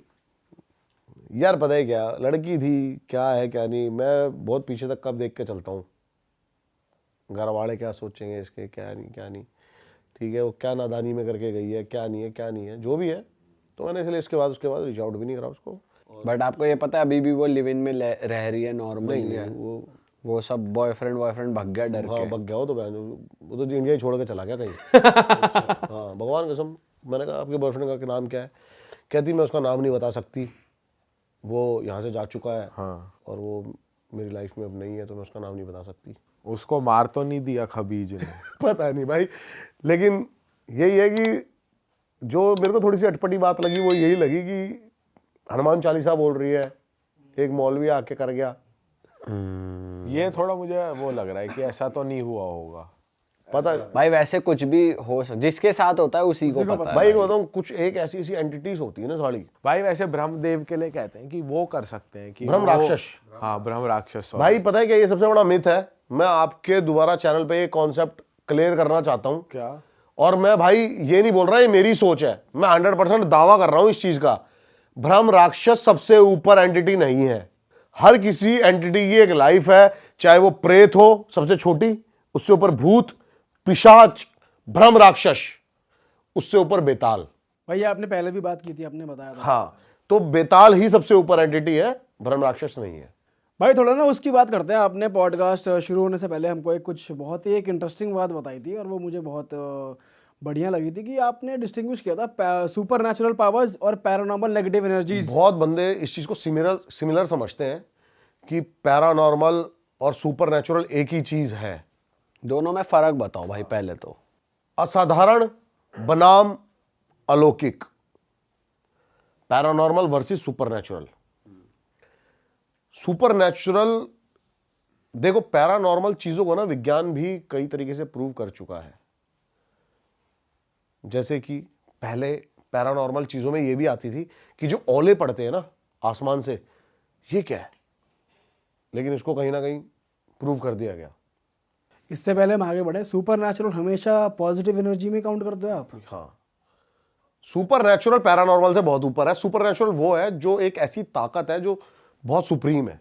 यार, पता है क्या, लड़की थी, क्या है क्या नहीं, मैं बहुत पीछे तक कब देख के चलता हूँ। घर वाले क्या सोचेंगे इसके, क्या नहीं क्या नहीं, ठीक है, वो क्या नादानी में करके गई है, क्या नहीं है क्या नहीं है, जो भी है। तो मैंने इसलिए उसके बाद रीच आउट भी नहीं करा उसको। बट आपको ये पता है अभी भी वो लिव इन में रह रही है नॉर्मल? नहीं है वो सब बॉयफ्रेंड भग गया डर हाँ के? भग गया। वो तो वो तो इंडिया ही छोड़ के चला गया कहीं। हाँ भगवान कसम। मैंने कहा आपके बॉयफ्रेंड का नाम क्या है? कहती मैं उसका नाम नहीं बता सकती, वो यहाँ से जा चुका है। हाँ। और वो मेरी लाइफ में अब नहीं है, तो मैं उसका नाम नहीं बता सकती। उसको मार तो नहीं दिया खबीज ने? पता नहीं भाई, लेकिन यही है कि जो मेरे को थोड़ी सी अटपटी बात लगी वो यही लगी कि हनुमान चालीसा बोल रही है, एक मौलवी आके कर गया। ये थोड़ा मुझे वो लग रहा है कि ऐसा तो नहीं हुआ होगा। पता है भाई वैसे कुछ भी हो जिसके साथ होता है उसी को पता है भाई। बताऊँ, कुछ एक ऐसी ऐसी एंटिटीज होती है ना साली। भाई वैसे ब्रह्मदेव के लिए कहते हैं कि वो कर सकते हैं कि ब्रह्म राक्षस। हाँ, ब्रह्म राक्षस। भाई पता है क्या, ये सबसे बड़ा मिथ है। मैं आपके दोबारा चैनल पे ये कॉन्सेप्ट क्लियर करना चाहता हूँ। क्या? और मैं भाई ये नहीं बोल रहा, ये मेरी सोच है, मैं 100% दावा कर रहा हूं इस चीज का। ब्रह्म राक्षस सबसे ऊपर एंटिटी नहीं है। हर किसी एंटिटी की एक लाइफ है, चाहे वो प्रेत हो सबसे छोटी, उससे ऊपर भूत, पिशाच, ब्रह्म राक्षस, उससे ऊपर बेताल। भाई आपने पहले भी बात की थी, आपने बताया था। हाँ, तो बेताल ही सबसे ऊपर एंटिटी है, ब्रह्म राक्षस नहीं है। भाई थोड़ा ना उसकी बात करते हैं। आपने पॉडकास्ट शुरू होने से पहले हमको कुछ बहुत ही एक इंटरेस्टिंग बात बताई थी और वो मुझे बहुत बढ़िया लगी थी कि आपने डिस्टिंग्विश किया था सुपर नेचुरल पावर्स और पैरानॉर्मल नेगेटिव एनर्जीज। बहुत बंदे इस चीज को सिमिलर समझते हैं कि पैरानॉर्मल और सुपर नेचुरल एक ही चीज है। दोनों में फर्क बताओ भाई पहले तो। असाधारण बनाम अलौकिक, पैरानॉर्मल वर्सेस सुपरनैचुरल। सुपरनैचुरल, देखो पैरानॉर्मल चीजों को ना विज्ञान भी कई तरीके से प्रूव कर चुका है। जैसे कि पहले पैरानॉर्मल चीजों में ये भी आती थी कि जो ओले पड़ते हैं ना आसमान से, ये क्या है, लेकिन इसको कहीं ना कहीं प्रूव कर दिया गया। इससे पहले हम आगे बढ़े, सुपर नेचुरल हमेशा पॉजिटिव एनर्जी में काउंट करते हो आप? हाँ, सुपर नेचुरल पैरानॉर्मल से बहुत ऊपर है। सुपर नेचुरल वो है जो एक ऐसी ताकत है जो बहुत सुप्रीम है,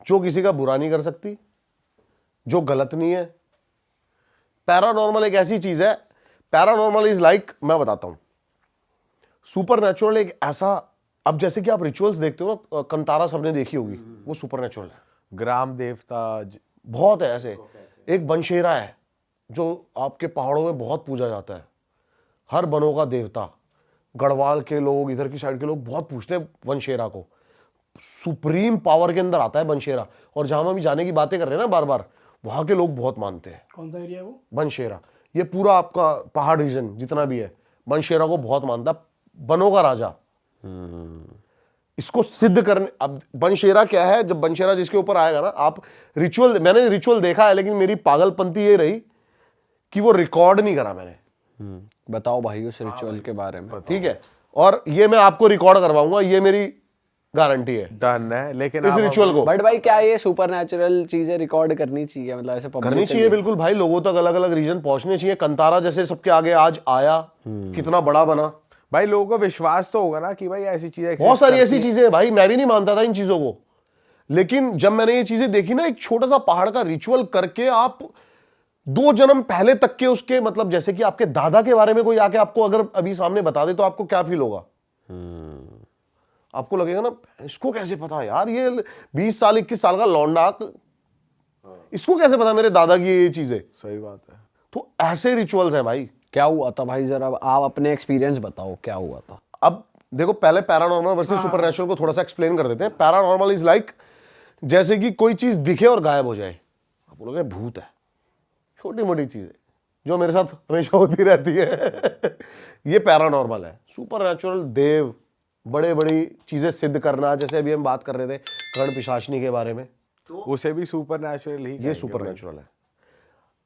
जो किसी का बुरा नहीं कर सकती, जो गलत नहीं है। पैरानॉर्मल एक ऐसी चीज है, पैरानॉर्मल इज लाइक, मैं बताता हूं, सुपर नेचुरल एक ऐसा, अब जैसे कि आप रिचुअल्स देखते हो ना, कंतारा सबने देखी होगी, वो सुपर नेचुरल है। ग्राम देवता बहुत है ऐसे। एक बनशेरा है जो आपके पहाड़ों में बहुत पूजा जाता है, हर बनों का देवता। गढ़वाल के लोग, इधर की साइड के लोग बहुत पूछते हैं बनशेरा को। सुप्रीम पावर के अंदर आता है बनशेरा, और जहां हम जाने की बातें कर रहे हैं ना बार बार, वहां के लोग बहुत मानते हैं। कौन सा एरिया है वो? बनशेरा, ये पूरा आपका पहाड़ रीजन जितना भी है, बनशेरा को बहुत मानता है, बनों का राजा। इसको सिद्ध करने, अब बनशेरा क्या है, जब बनशेरा जिसके ऊपर आएगा ना, आप रिचुअल, मैंने रिचुअल देखा है, लेकिन मेरी पागलपंती ये रही कि वो रिकॉर्ड नहीं करा मैंने। बताओ भाई उस रिचुअल के बारे में। ठीक है, और ये मैं आपको रिकॉर्ड करवाऊंगा, ये मेरी गारंटी है डन है, लेकिन इस आप रिचुअल को। बट भाई क्या ये सुपर नेचुरल चीजें रिकॉर्ड करनी चाहिए, मतलब ऐसे public करनी के चाहिए लिए? बिल्कुल भाई, लोगों तक अलग अलग रीजन पहुंचने चाहिए। कंतारा जैसे सबके आगे आज आया, कितना बड़ा बना। भाई लोगों को विश्वास तो होगा ना कि भाई ऐसी चीजें बहुत सारी exist ऐसी करती हैं। चीजें हैं भाई, मैं भी नहीं मानता था इन चीजों को, लेकिन जब मैंने ये चीजें देखी ना, एक छोटा सा पहाड़ का रिचुअल करके आप 2 जन्म पहले तक के उसके, मतलब जैसे कि आपके दादा के बारे में कोई आके आपको अगर अभी सामने बता दे तो आपको क्या फील होगा? आपको लगेगा ना, इसको कैसे पता यार, ये 20 साल 21 साल का लौंडा, इसको कैसे पता मेरे दादा की ये चीजें? सही बात है। तो ऐसे रिचुअल्स हैं भाई। क्या हुआ था भाई, जरा आप अपने एक्सपीरियंस बताओ क्या हुआ था। अब देखो, पहले पैरानॉर्मल वर्सेस सुपरनैचुरल को थोड़ा सा एक्सप्लेन कर देते हैं। पैरानॉर्मल इज लाइक जैसे कि कोई चीज दिखे और गायब हो जाए, आप बोलोगे भूत है, छोटी मोटी चीजें जो मेरे साथ हमेशा होती रहती है ये पैरानॉर्मल है। सुपरनैचुरल देव, बड़े बड़ी चीजें सिद्ध करना, जैसे अभी हम बात कर रहे थे कर्ण पिशाचनी के बारे में, उसे भी सुपर नेचुरल ही ये कहेंगे सुपरनैचुरल है।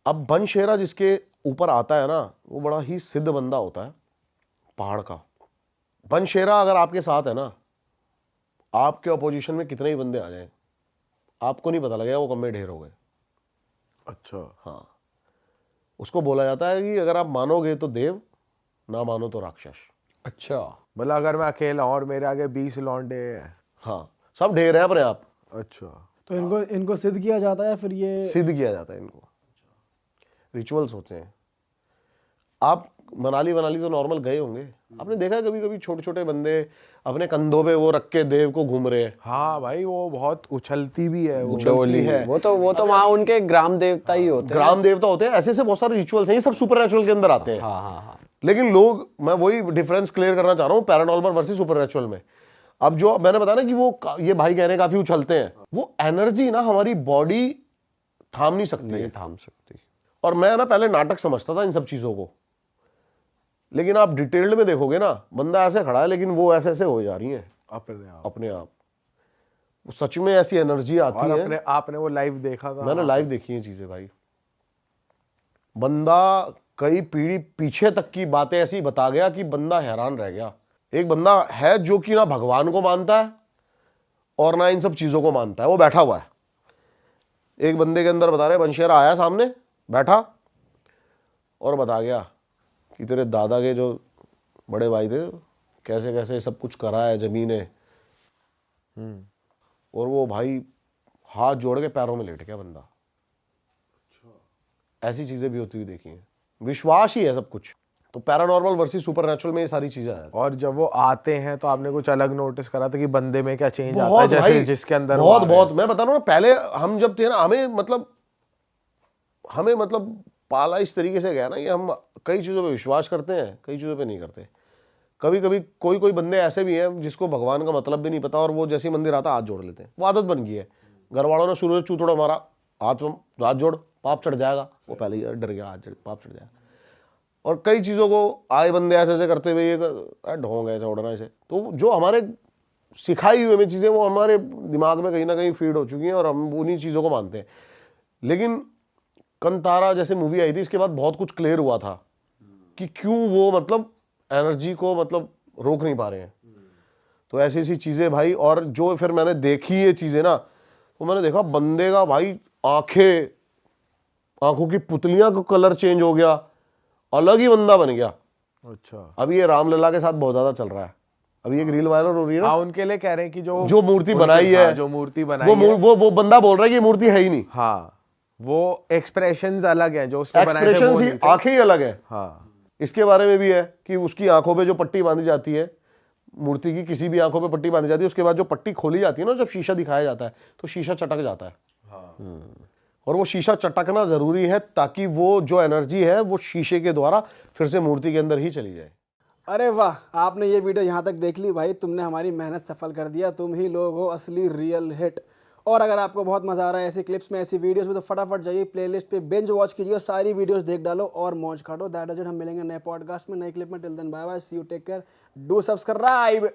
अब बनशेरा जिसके ऊपर आता है ना, वो बड़ा ही सिद्ध बंदा होता है पहाड़ का। बनशेरा अगर आपके साथ है ना, आपके अपोजिशन में कितने ही बंदे आ जाएं, आपको नहीं पता लगेगा वो कब में ढेर हो गए। भाई। अच्छा। हाँ, उसको बोला जाता है कि अगर आप मानोगे तो देव, ना मानो तो राक्षस। अच्छा, मतलब अगर मैं अकेला हूं और मेरे आगे 20 लौंडे हैं। हाँ, सब ढेर है अपने आप, अच्छा। तो इनको सिद्ध किया जाता है फिर ये? सिद्ध किया जाता है इनको, रिचुअल्स होते हैं। आप मनाली तो नॉर्मल गए होंगे, आपने देखा है कभी कभी छोटे छोटे बंदे अपने कंधों पे वो रख के देव को घूम रहे हैं। हाँ भाई, वो बहुत उछलती भी है वो। उछलती है, वो तो वहाँ उनके ग्राम देवता ही होते हैं। ग्राम देवता होते हैं, ऐसे ऐसे बहुत सारे रिचुअल्स हैं, ये सब सुपरनैचुरल के अंदर आते हैं। हाँ हाँ हाँ। लेकिन लोग, मैं वही डिफरेंस क्लियर करना चाह रहा हूँ पैरानॉर्मल वर्सेस सुपरनैचुरल में। अब जो मैंने बताया ना कि वो ये भाई कह रहे हैं काफी उछलते हैं, वो एनर्जी ना हमारी बॉडी थाम नहीं सकती है। नहीं थाम सकती। और मैं ना पहले नाटक समझता था इन सब चीजों को, लेकिन आप डिटेल्ड में देखोगे ना, बंदा ऐसे खड़ा है लेकिन वो ऐसे ऐसे हो जा रही है अपने आप। अपने आप। वो सच में ऐसी एनर्जी आती और है। अपने आपने वो लाइव देखा था? मैंने लाइव देखी है चीजें भाई। बंदा कई पीढ़ी पीछे तक की बातें ऐसी बता गया कि बंदा हैरान रह गया। एक बंदा है जो कि ना भगवान को मानता है और ना इन सब चीजों को मानता है, वो बैठा हुआ है। एक बंदे के अंदर बता रहे, बनशेरा आया सामने, बैठा और बता गया कि तेरे दादा के जो बड़े भाई थे कैसे कैसे सब कुछ करा है, जमीनें। और वो भाई हाथ जोड़ के पैरों में लेट गया बंदा। ऐसी चीजें भी होती हुई देखी हैं। विश्वास ही है सब कुछ। तो पैरानॉर्मल वर्सेस सुपरनैचुरल में ये सारी चीजें हैं। और जब वो आते हैं तो आपने कुछ अलग नोटिस करा था कि बंदे में क्या चेंज आता है, बहुत जैसे भाई, जिसके अंदर वो बहुत आ रहे बहुत मैं बता रहा हूँ ना, पहले हम जब थे ना, हमें मतलब पाला इस तरीके से गया ना कि हम कई चीज़ों पे विश्वास करते हैं, कई चीज़ों पे नहीं करते। कभी कभी कोई बंदे ऐसे भी हैं जिसको भगवान का मतलब भी नहीं पता, और वो जैसे मंदिर आता हाथ जोड़ लेते हैं। वो आदत बन गई है। घर वालों ने शुरू से चूतड़ा मारा, हाथ जोड़, पाप चढ़ जाएगा। वो पहले ही डर गया, पाप चढ़ जाएगा। और कई चीज़ों को आए बंदे ऐसे ऐसे करते हुए, ये ढोंग ऐसे उड़ना ऐसे। तो जो हमारे सिखाई हुई में चीज़ें वो हमारे दिमाग में कहीं ना कहीं फीड हो चुकी हैं और हम उन्हीं चीज़ों को मानते हैं। लेकिन कंतारा जैसे मूवी आई थी, इसके बाद बहुत कुछ क्लियर हुआ था कि क्यों वो मतलब एनर्जी को मतलब रोक नहीं पा रहे हैं। तो ऐसी ऐसी चीज़ें भाई। और जो फिर मैंने देखी ये चीज़ें ना, तो मैंने देखा बंदे का भाई आंखों की पुतलियां का कलर चेंज हो गया, अलग ही बंदा बन गया। अच्छा। अभी ये रामलला के साथ बहुत ज्यादा चल रहा है। अभी एक रील वायरल हो रही है ना, हाँ, उनके लिए कह रहे हैं कि जो मूर्ति बनाई है, जो मूर्ति बनाई है, वो बंदा बोल रहा है कि ये मूर्ति है ही नहीं। हाँ, वो एक्सप्रेशंस अलग हैं जो उसके बनाए थे, एक्सप्रेशन वो ही, नहीं थे। आंखें ही अलग है। हाँ, इसके बारे में भी है कि उसकी आंखों पे जो पट्टी बांधी जाती है, मूर्ति की किसी भी आंखों पे पट्टी बांधी जाती है, उसके बाद जो पट्टी खोली जाती है ना, जब शीशा दिखाया जाता है तो शीशा चटक जाता है। और वो शीशा चटकना जरूरी है ताकि वो जो एनर्जी है वो शीशे के द्वारा फिर से मूर्ति के अंदर ही चली जाए। अरे वाह, आपने ये वीडियो यहाँ तक देख ली भाई, तुमने हमारी मेहनत सफल कर दिया। तुम ही लोग हो असली रियल हिट। और अगर आपको बहुत मजा आ रहा है ऐसी क्लिप्स में, ऐसी वीडियोस में, तो फटाफट जाइए प्लेलिस्ट पे बिंज वॉच कीजिए और सारी वीडियोस देख डालो और मौज काटो। That is it. हम मिलेंगे नए पॉडकास्ट में, नए क्लिप में। Till then bye bye, see you, take care, do subscribe.